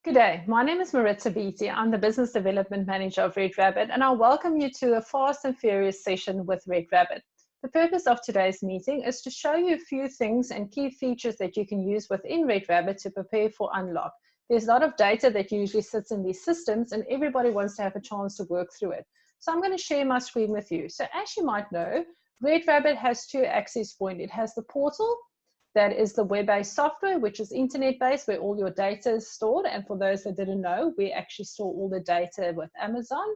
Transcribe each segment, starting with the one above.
Good day. My name is Maritza Beatty. I'm the Business Development Manager of RedRabbit, and I'll welcome you to a fast and furious session with RedRabbit. The purpose of today's meeting is to show you a few things and key features that you can use within RedRabbit to prepare for unlock. There's a lot of data that usually sits in these systems, and everybody wants to have a chance to work through it. So I'm going to share my screen with you. So as you might know, RedRabbit has two access points. It has the portal. That is the web-based software, which is internet-based, where all your data is stored. And for those that didn't know, we actually store all the data with Amazon.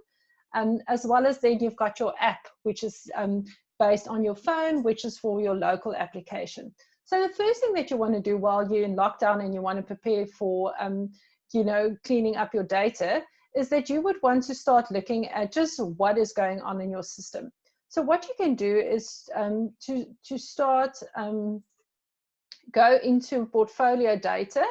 As well as then you've got your app, which is based on your phone, which is for your local application. So the first thing that you want to do while you're in lockdown and you want to prepare for, cleaning up your data, is that you would want to start looking at just what is going on in your system. So what you can do is to start go into portfolio data.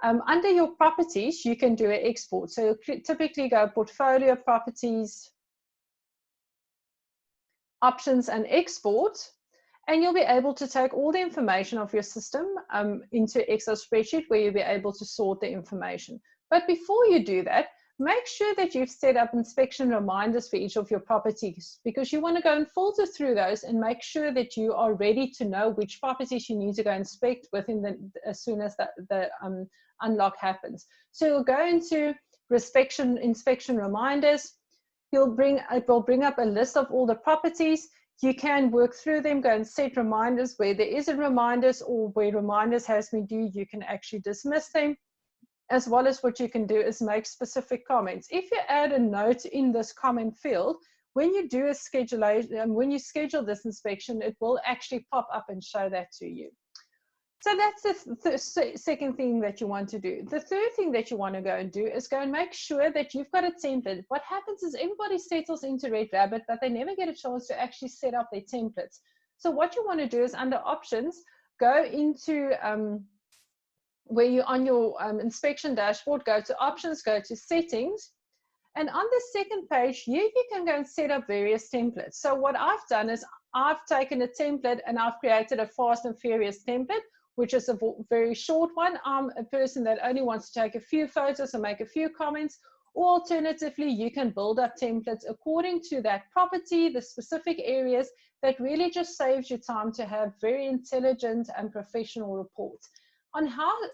Under your properties, you can do an export. So you typically go portfolio, properties, options, and export. And you'll be able to take all the information of your system into Excel spreadsheet where you'll be able to sort the information. But before you do that, make sure that you've set up inspection reminders for each of your properties, because you want to go and filter through those and make sure that you are ready to know which properties you need to go inspect within as soon as the unlock happens. So you'll go into inspection reminders. It will bring up a list of all the properties. You can work through them, go and set reminders where there isn't reminders, or where reminders has been due, you can actually dismiss them. As well as what you can do is make specific comments. If you add a note in this comment field, when you do a schedulation, when you schedule this inspection, it will actually pop up and show that to you. So that's the second thing that you want to do. The third thing that you want to go and do is go and make sure that you've got a template. What happens is everybody settles into RedRabbit, but they never get a chance to actually set up their templates. So what you want to do is under options, go into where you're on your inspection dashboard, go to options, go to settings. And on the second page, you can go and set up various templates. So what I've done is I've taken a template and I've created a fast and furious template, which is a very short one. I'm a person that only wants to take a few photos and make a few comments. Or alternatively, you can build up templates according to that property, the specific areas, that really just saves you time to have very intelligent and professional reports. On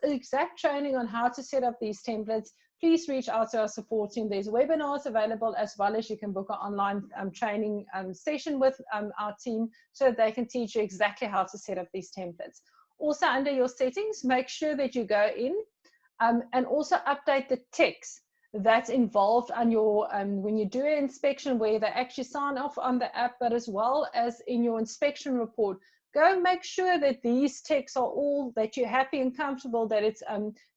exact training on how to set up these templates, please reach out to our support team. There's webinars available, as well as you can book an online training session with our team so that they can teach you exactly how to set up these templates. Also, under your settings, make sure that you go in and also update the text that's involved on your when you do an inspection, where they actually sign off on the app, but as well as in your inspection report. Go and make sure that these texts are all that you're happy and comfortable that it's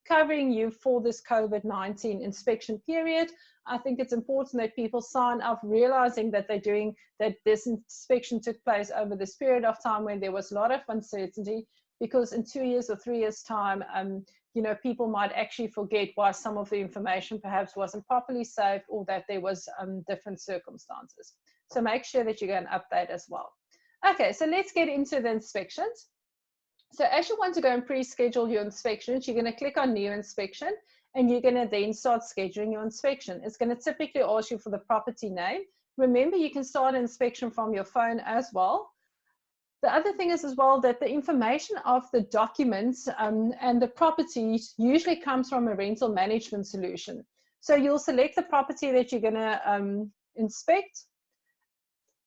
covering you for this COVID-19 inspection period. I think it's important that people sign up realizing that this inspection took place over this period of time when there was a lot of uncertainty, because in 2 years or 3 years time, people might actually forget why some of the information perhaps wasn't properly saved, or that there was different circumstances. So make sure that you go and update as well. Okay, so let's get into the inspections. So as you want to go and pre-schedule your inspections, you're going to click on new inspection, and you're going to then start scheduling your inspection. It's going to typically ask you for the property name. Remember, you can start an inspection from your phone as well. The other thing is as well that the information of the documents and the properties usually comes from a rental management solution. So you'll select the property that you're going to inspect.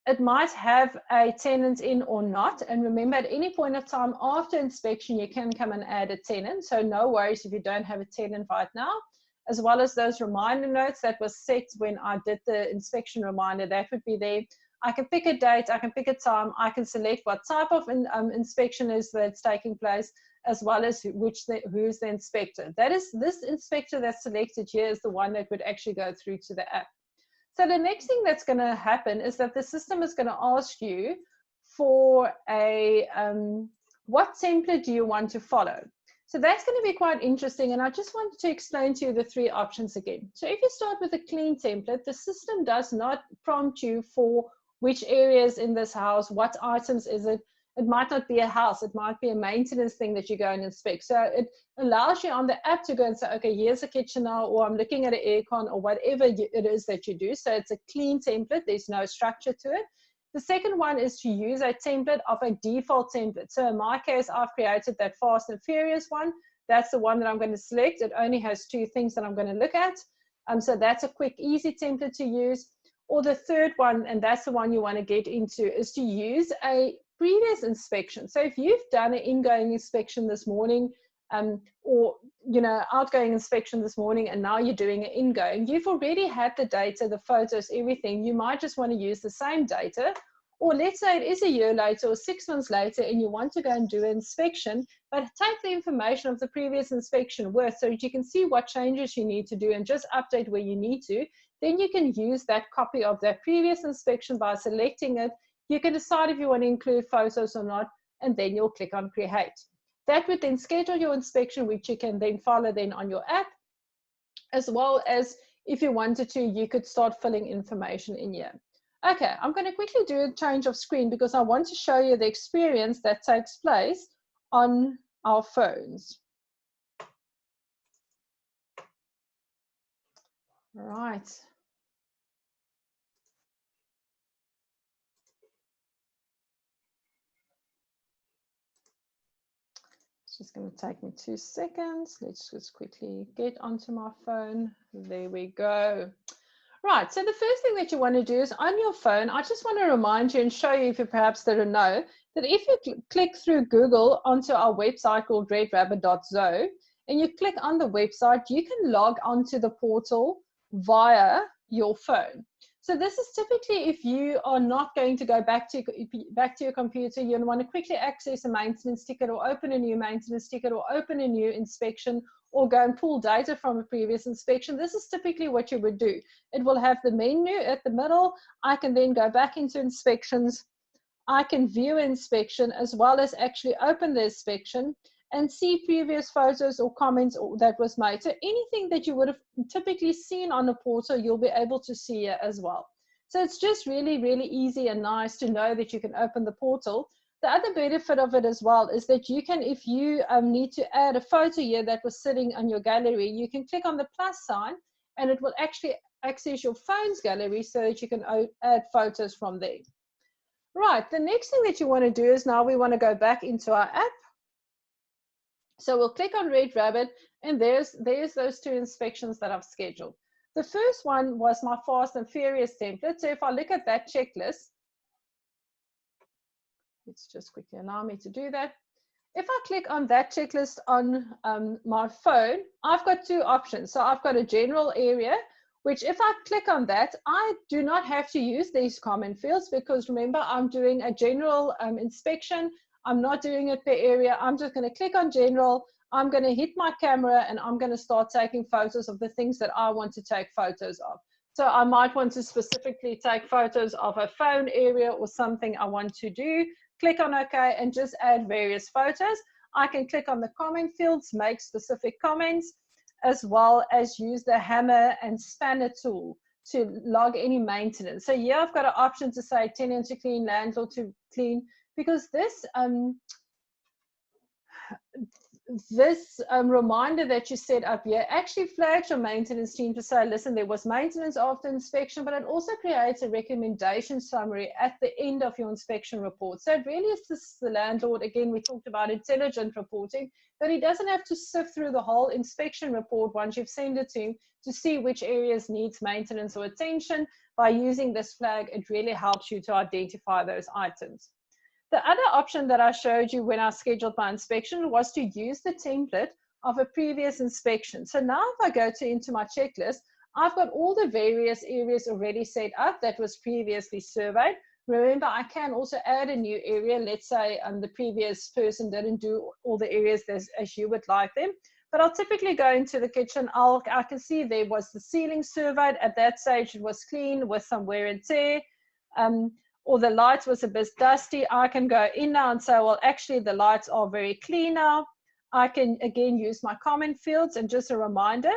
It might have a tenant in or not. And remember, at any point of time after inspection, you can come and add a tenant. So no worries if you don't have a tenant right now, as well as those reminder notes that was set when I did the inspection reminder, that would be there. I can pick a date, I can pick a time, I can select what type of inspection is that's taking place, as well as who's the inspector. That is, this inspector that's selected here is the one that would actually go through to the app. So the next thing that's going to happen is that the system is going to ask you for what template do you want to follow. So that's going to be quite interesting, and I just wanted to explain to you the three options again. So if you start with a clean template, the system does not prompt you for which areas in this house, what items is it. It might not be a house, it might be a maintenance thing that you go and inspect. So it allows you on the app to go and say, okay, here's a kitchen now, or I'm looking at an aircon, or whatever it is that you do. So it's a clean template, there's no structure to it. The second one is to use a template of a default template. So in my case, I've created that Fast and Furious one. That's the one that I'm going to select. It only has 2 things that I'm going to look at. So that's a quick, easy template to use. Or the third one, and that's the one you want to get into, is to use a previous inspection. So if you've done an ingoing inspection this morning, or outgoing inspection this morning, and now you're doing an ingoing, you've already had the data, the photos, everything. You might just want to use the same data. Or let's say it is a year later or 6 months later and you want to go and do an inspection, but take the information of the previous inspection with, so that you can see what changes you need to do and just update where you need to. Then you can use that copy of that previous inspection by selecting it. You can decide if you want to include photos or not, and then you'll click on Create. That would then schedule your inspection, which you can then follow then on your app, as well as if you wanted to, you could start filling information in here. Okay, I'm going to quickly do a change of screen because I want to show you the experience that takes place on our phones. Right. It's just going to take me 2 seconds. Let's just quickly get onto my phone. There we go. Right, so the first thing that you want to do is on your phone, I just want to remind you and show you, if you perhaps didn't know, that if you click through Google onto our website called redrabbit.zo, and you click on the website, you can log onto the portal via your phone. So this is typically if you are not going to go back to your computer, you want to quickly access a maintenance ticket or open a new maintenance ticket or open a new inspection or go and pull data from a previous inspection. This is typically what you would do. It will have the menu at the middle. I can then go back into inspections. I can view inspection as well as actually open the inspection and see previous photos or comments that was made. So anything that you would have typically seen on a portal, you'll be able to see it as well. So it's just really, really easy and nice to know that you can open the portal. The other benefit of it as well is that you can, if you need to add a photo here that was sitting on your gallery, you can click on the plus sign and it will actually access your phone's gallery so that you can add photos from there. Right, the next thing that you want to do is now we want to go back into our app. So we'll click on RedRabbit and there's those 2 inspections that I've scheduled. The first one was my Fast and Furious template. So if I look at that checklist, let's just quickly allow me to do that. If I click on that checklist on my phone, I've got 2 options. So I've got a general area, which if I click on that, I do not have to use these comment fields because remember, I'm doing a general inspection. I'm not doing it per area. I'm just going to click on general. I'm going to hit my camera and I'm going to start taking photos of the things that I want to take photos of. So I might want to specifically take photos of a phone area or something I want to do. Click on OK and just add various photos. I can click on the comment fields, make specific comments, as well as use the hammer and spanner tool to log any maintenance. So here I've got an option to say tenant to clean, landlord to clean, because this reminder that you set up here actually flags your maintenance team to say, listen, there was maintenance after inspection, but it also creates a recommendation summary at the end of your inspection report. So it really assists the landlord. Again, we talked about intelligent reporting, that he doesn't have to sift through the whole inspection report once you've sent it to him to see which areas needs maintenance or attention. By using this flag, it really helps you to identify those items. The other option that I showed you when I scheduled my inspection was to use the template of a previous inspection. So now if I go into my checklist, I've got all the various areas already set up that was previously surveyed. Remember, I can also add a new area. Let's say the previous person didn't do all the areas as you would like them. But I'll typically go into the kitchen. I can see there was the ceiling surveyed. At that stage, it was clean with some wear and tear. Or the lights was a bit dusty. I can go in now and say, well, actually the lights are very clean now. I can again use my comment fields, and just a reminder,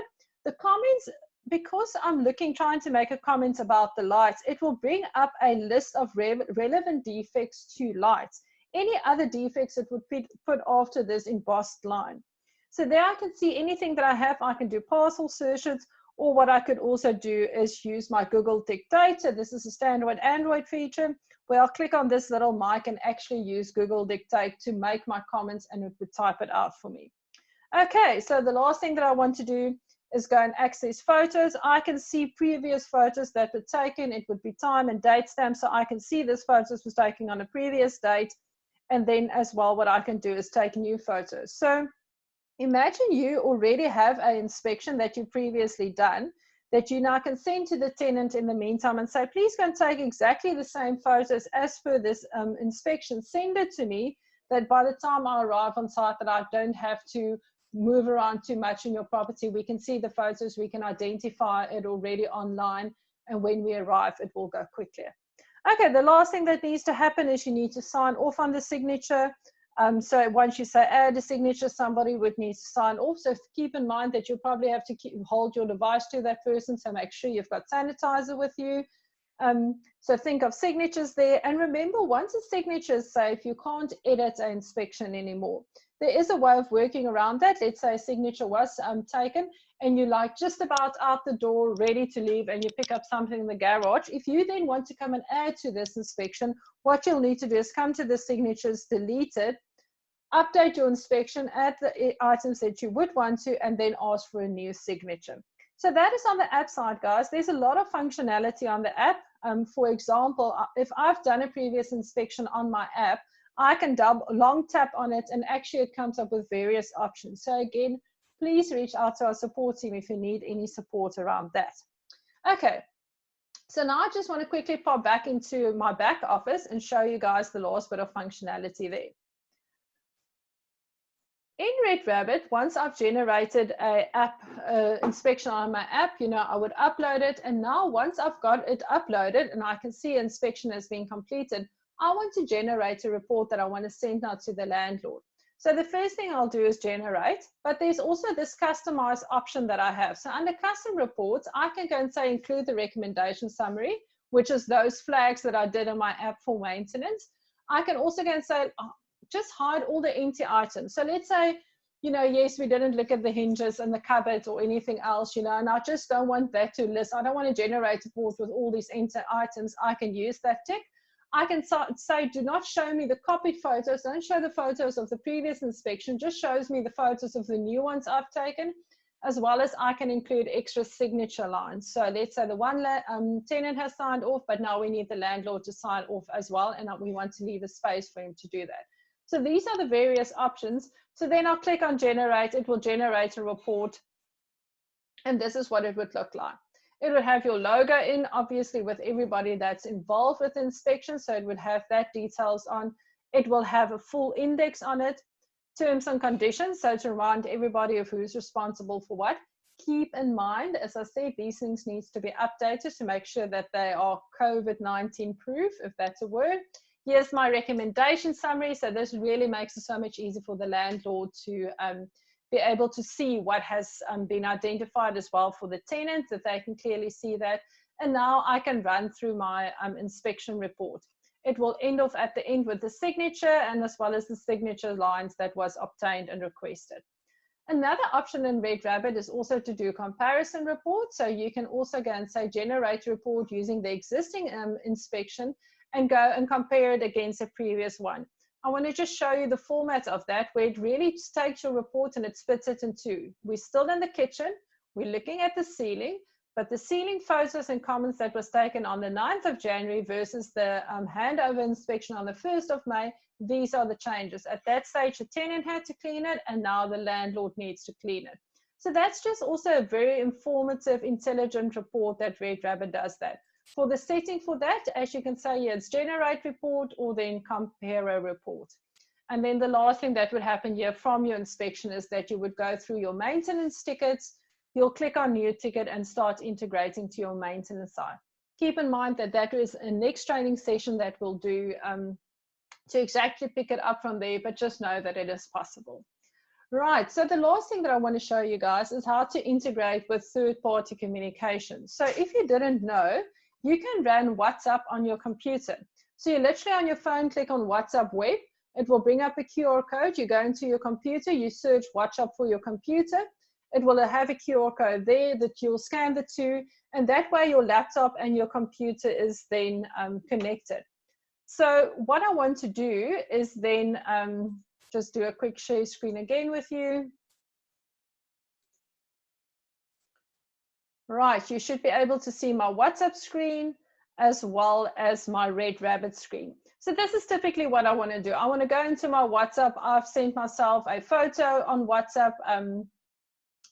the comments, because I'm trying to make a comment about the lights, it will bring up a list of relevant defects to lights. any other defects it would put after this embossed line. So there I can see anything that I have. I can do parcel searches, or what I could also do is use my Google Dictate. So this is a standard Android feature where I'll click on this little mic and actually use Google Dictate to make my comments, and it would type it out for me. Okay, so the last thing that I want to do is go and access photos. I can see previous photos that were taken. It would be time and date stamp, so I can see this photos was taken on a previous date. And then as well, what I can do is take new photos. So imagine you already have an inspection that you've previously done that you now can send to the tenant in the meantime and say, please go and take exactly the same photos as per this inspection. Send it to me, that by the time I arrive on site that I don't have to move around too much in your property. We can see the photos, we can identify it already online, and when we arrive, it will go quickly. Okay, the last thing that needs to happen is you need to sign off on the signature. So once you say add a signature, somebody would need to sign off. So keep in mind that you'll probably have to hold your device to that person, so make sure you've got sanitizer with you. So think of signatures there. And remember, once a signature is safe, you can't edit an inspection anymore. There is a way of working around that. Let's say a signature was taken and you're like just about out the door, ready to leave, and you pick up something in the garage. If you then want to come and add to this inspection, what you'll need to do is come to the signatures, delete it, update your inspection, add the items that you would want to, and then ask for a new signature. So that is on the app side, guys. There's a lot of functionality on the app. For example, if I've done a previous inspection on my app, I can long tap on it, and actually it comes up with various options. So again, please reach out to our support team if you need any support around that. Okay, so now I just want to quickly pop back into my back office and show you guys the last bit of functionality there. In RedRabbit, once I've generated an app inspection on my app, I would upload it. And now once I've got it uploaded and I can see inspection has been completed, I want to generate a report that I want to send out to the landlord. So the first thing I'll do is generate, but there's also this customize option that I have. So under custom reports, I can go and say include the recommendation summary, which is those flags that I did in my app for maintenance. I can also go and say, just hide all the empty items. So let's say, yes, we didn't look at the hinges and the cupboard or anything else, and I just don't want that to list. I don't want to generate a report with all these empty items. I can use that tick. I can say, do not show me the copied photos. Don't show the photos of the previous inspection. Just shows me the photos of the new ones I've taken, as well as I can include extra signature lines. So let's say the one tenant has signed off, but now we need the landlord to sign off as well, and we want to leave a space for him to do that. So these are the various options. So then I'll click on generate. It will generate a report, and this is what it would look like. It would have your logo in, obviously, with everybody that's involved with inspection. So it would have that details on. It will have a full index on it, terms and conditions. So to remind everybody of who's responsible for what. Keep in mind, as I said, these things need to be updated to make sure that they are COVID-19 proof, if that's a word. Here's my recommendation summary. So this really makes it so much easier for the landlord to be able to see what has been identified as well for the tenant, that they can clearly see that. And now I can run through my inspection report. It will end off at the end with the signature, and as well as the signature lines that was obtained and requested. Another option in RedRabbit is also to do comparison reports. So you can also go and say generate a report using the existing inspection and go and compare it against a previous one. I want to just show you the format of that, where it really just takes your report and it splits it in two. We're still in the kitchen, we're looking at the ceiling, but the ceiling photos and comments that was taken on the 9th of January versus the handover inspection on the 1st of May, these are the changes. At that stage, the tenant had to clean it, and now the landlord needs to clean it. So that's just also a very informative, intelligent report that RedRabbit does that. For the setting for that, as you can say here, it's generate report or then compare a report. And then the last thing that would happen here from your inspection is that you would go through your maintenance tickets, you'll click on new ticket and start integrating to your maintenance side. Keep in mind that that is a next training session that we'll do to exactly pick it up from there, but just know that it is possible. Right, so the last thing that I want to show you guys is how to integrate with third-party communication. So if you didn't know, you can run WhatsApp on your computer. So you literally on your phone, click on WhatsApp web, It will bring up a QR code. You go into your computer, you search WhatsApp for your computer. It will have a QR code there that you'll scan the two, and that way your laptop and your computer is then connected. So what I want to do is then just do a quick share screen again with you. Right, you should be able to see my WhatsApp screen as well as my RedRabbit screen. So this is typically what I want to do. I want to go into my WhatsApp. I've sent myself a photo on WhatsApp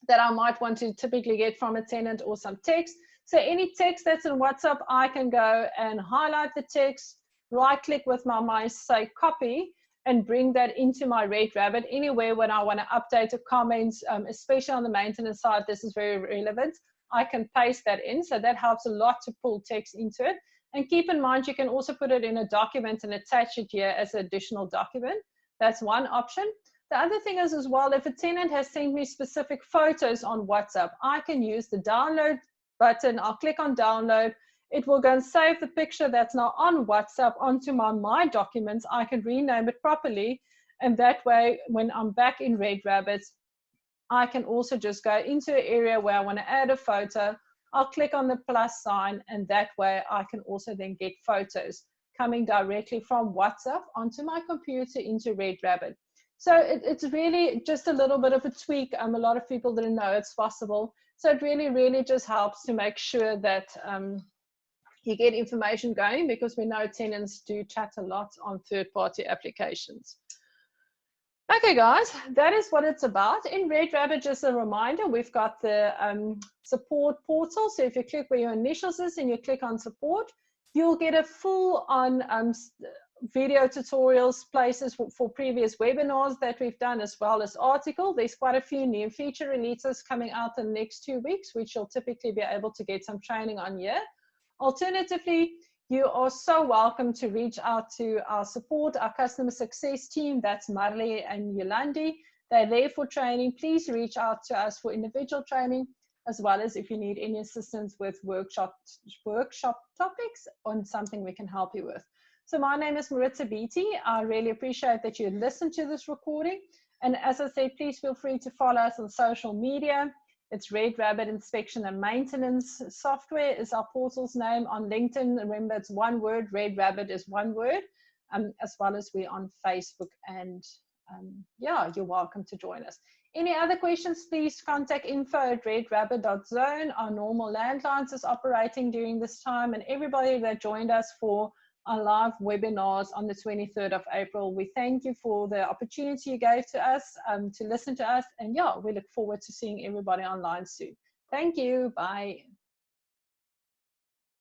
that I might want to typically get from a tenant, or some text. So any text that's in WhatsApp, I can go and highlight the text, right click with my mouse, say copy, and bring that into my RedRabbit. Anywhere when I want to update a comment, especially on the maintenance side, this is very relevant. I can paste that in, so that helps a lot to pull text into it. And keep in mind, you can also put it in a document and attach it here as an additional document. That's one option. The other thing is as well, if a tenant has sent me specific photos on WhatsApp, I can use the download button. I'll click on download. It will go and save the picture that's now on WhatsApp onto my documents. I can rename it properly. And that way, when I'm back in RedRabbit, I can also just go into an area where I want to add a photo. I'll click on the plus sign, and that way I can also then get photos coming directly from WhatsApp onto my computer into RedRabbit. So it's really just a little bit of a tweak. A lot of people didn't know it's possible. So it really, really just helps to make sure that you get information going, because we know tenants do chat a lot on third-party applications. Okay, guys, that is what it's about. In RedRabbit, just a reminder, we've got the support portal. So if you click where your initials is and you click on support, you'll get a full-on video tutorials, places for previous webinars that we've done, as well as article. There's quite a few new feature releases coming out in the next 2 weeks, which you'll typically be able to get some training on here. Alternatively, you are so welcome to reach out to our support, our customer success team. That's Marley and Yolandi. They're there for training. Please reach out to us for individual training, as well as if you need any assistance with workshop topics on something we can help you with. So my name is Maritza Beatty. I really appreciate that you listened to this recording. And as I said, please feel free to follow us on social media. It's RedRabbit Inspection and Maintenance Software is our portal's name. On LinkedIn, remember it's one word, RedRabbit is one word, as well as we're on Facebook. And yeah, you're welcome to join us. Any other questions, please contact info@redrabbit.zone. Our normal landlines is operating during this time, and everybody that joined us for our live webinars on the 23rd of April. We thank you for the opportunity you gave to us to listen to us. And yeah, we look forward to seeing everybody online soon. Thank you. Bye.